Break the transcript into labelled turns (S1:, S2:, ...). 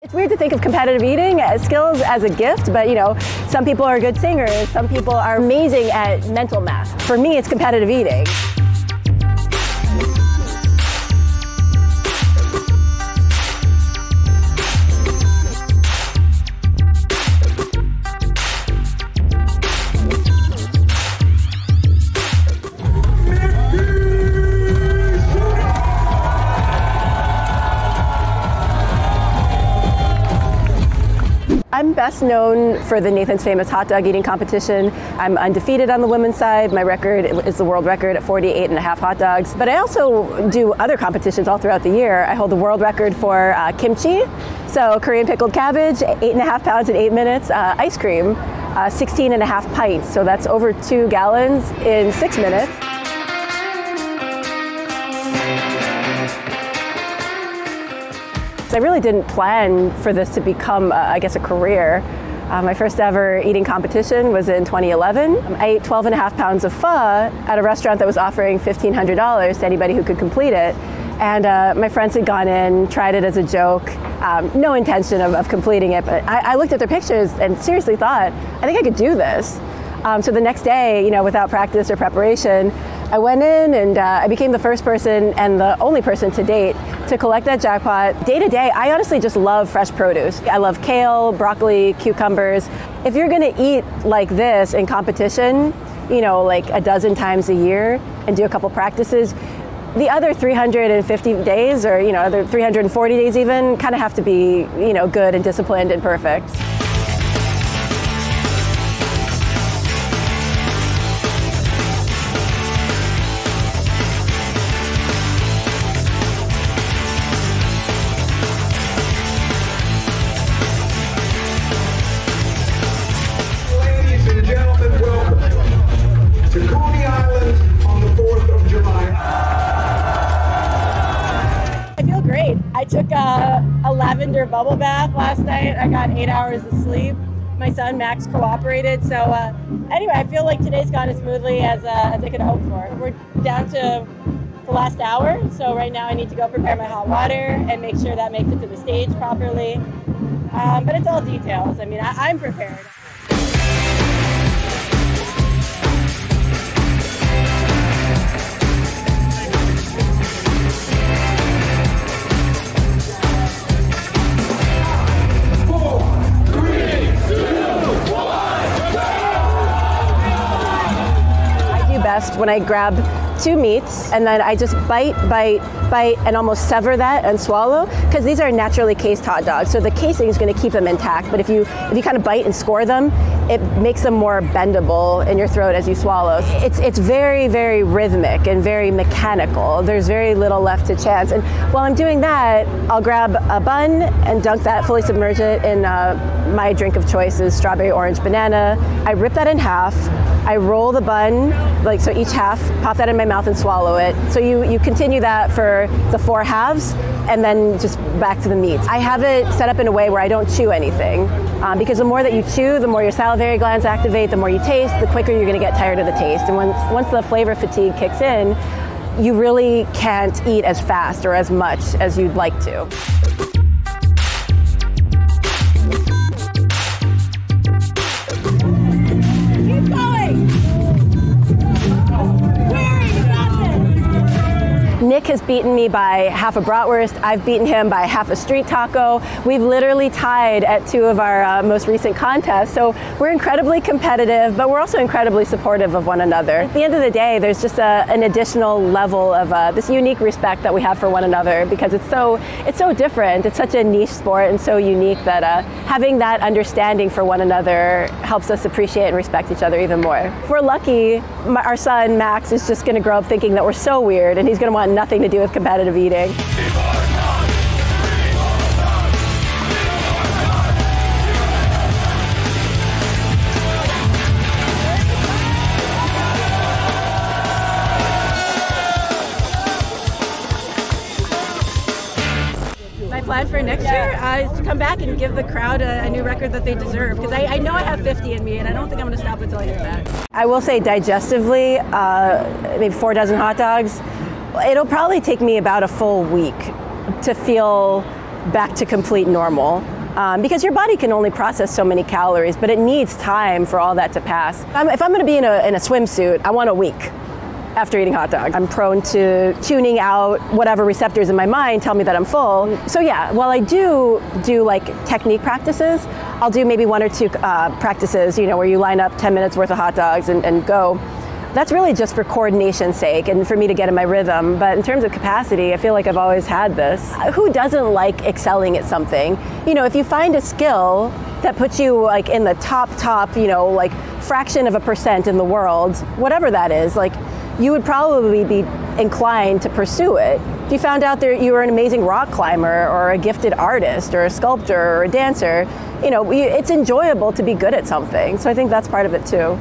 S1: It's weird to think of competitive eating skills as a gift, but you know, some people are good singers, some people are amazing at mental math. For me, it's competitive eating. I'm best known for the Nathan's Famous hot dog eating competition. I'm undefeated on the women's side. My record is the world record at 48.5 hot dogs. But I also do other competitions all throughout the year. I hold the world record for kimchi, so Korean pickled cabbage, 8.5 pounds in 8 minutes, ice cream, 16.5 pints, so that's over 2 gallons in 6 minutes. I really didn't plan for this to become, I guess, a career. My first ever eating competition was in 2011. I ate 12.5 pounds of pho at a restaurant that was offering $1,500 to anybody who could complete it. And my friends had gone in, tried it as a joke, no intention of completing it, but I looked at their pictures and seriously thought, I think I could do this. So the next day, you know, without practice or preparation, I went in and I became the first person and the only person to date to collect that jackpot. Day to day, I honestly just love fresh produce. I love kale, broccoli, cucumbers. If you're gonna eat like this in competition, you know, like a dozen times a year and do a couple practices, the other 350 days or, you know, other 340 days even kind of have to be, you know, good and disciplined and perfect. I took a lavender bubble bath last night. I got 8 hours of sleep. My son Max cooperated. So anyway, I feel like today's gone as smoothly as I could hope for. We're down to the last hour. So right now I need to go prepare my hot water and make sure that makes it to the stage properly. But it's all details. I mean, I'm prepared. When I grab 2 meats and then I just bite, and almost sever that and swallow, because these are naturally cased hot dogs, so the casing is going to keep them intact, but if you kind of bite and score them, it makes them more bendable in your throat as you swallow. It's very, very rhythmic and very mechanical. There's very little left to chance, and while I'm doing that, I'll grab a bun and dunk that, fully submerge it in my drink of choice is strawberry, orange, banana. I rip that in half. I roll the bun, like so each half, pop that in my mouth and swallow it. So you continue that for the 4 halves and then just back to the meats. I have it set up in a way where I don't chew anything because the more that you chew, the more your salivary glands activate, the more you taste, the quicker you're gonna get tired of the taste. And once the flavor fatigue kicks in, you really can't eat as fast or as much as you'd like to. Nick has beaten me by half a bratwurst. I've beaten him by half a street taco. We've literally tied at 2 of our most recent contests. So we're incredibly competitive, but we're also incredibly supportive of one another. At the end of the day, there's just an additional level of this unique respect that we have for one another because it's so different. It's such a niche sport and so unique that having that understanding for one another helps us appreciate and respect each other even more. If we're lucky, our son Max is just going to grow up thinking that we're so weird and he's going to want nothing to do with competitive eating. My plan for next year is to come back and give the crowd a new record that they deserve, because I know I have 50 in me and I don't think I'm going to stop until I hit that. I will say digestively, maybe 4 dozen hot dogs. It'll probably take me about a full week to feel back to complete normal. because your body can only process so many calories, but it needs time for all that to pass. If I'm going to be in a swimsuit, I want a week after eating hot dogs. I'm prone to tuning out whatever receptors in my mind tell me that I'm full. So yeah, while I do like technique practices, I'll do maybe 1 or 2 practices, where you line up 10 minutes worth of hot dogs and go. That's really just for coordination's sake and for me to get in my rhythm. But in terms of capacity, I feel like I've always had this. Who doesn't like excelling at something? If you find a skill that puts you like in the top, like fraction of a % in the world, whatever that is, like you would probably be inclined to pursue it. If you found out that you were an amazing rock climber or a gifted artist or a sculptor or a dancer, it's enjoyable to be good at something. So I think that's part of it too.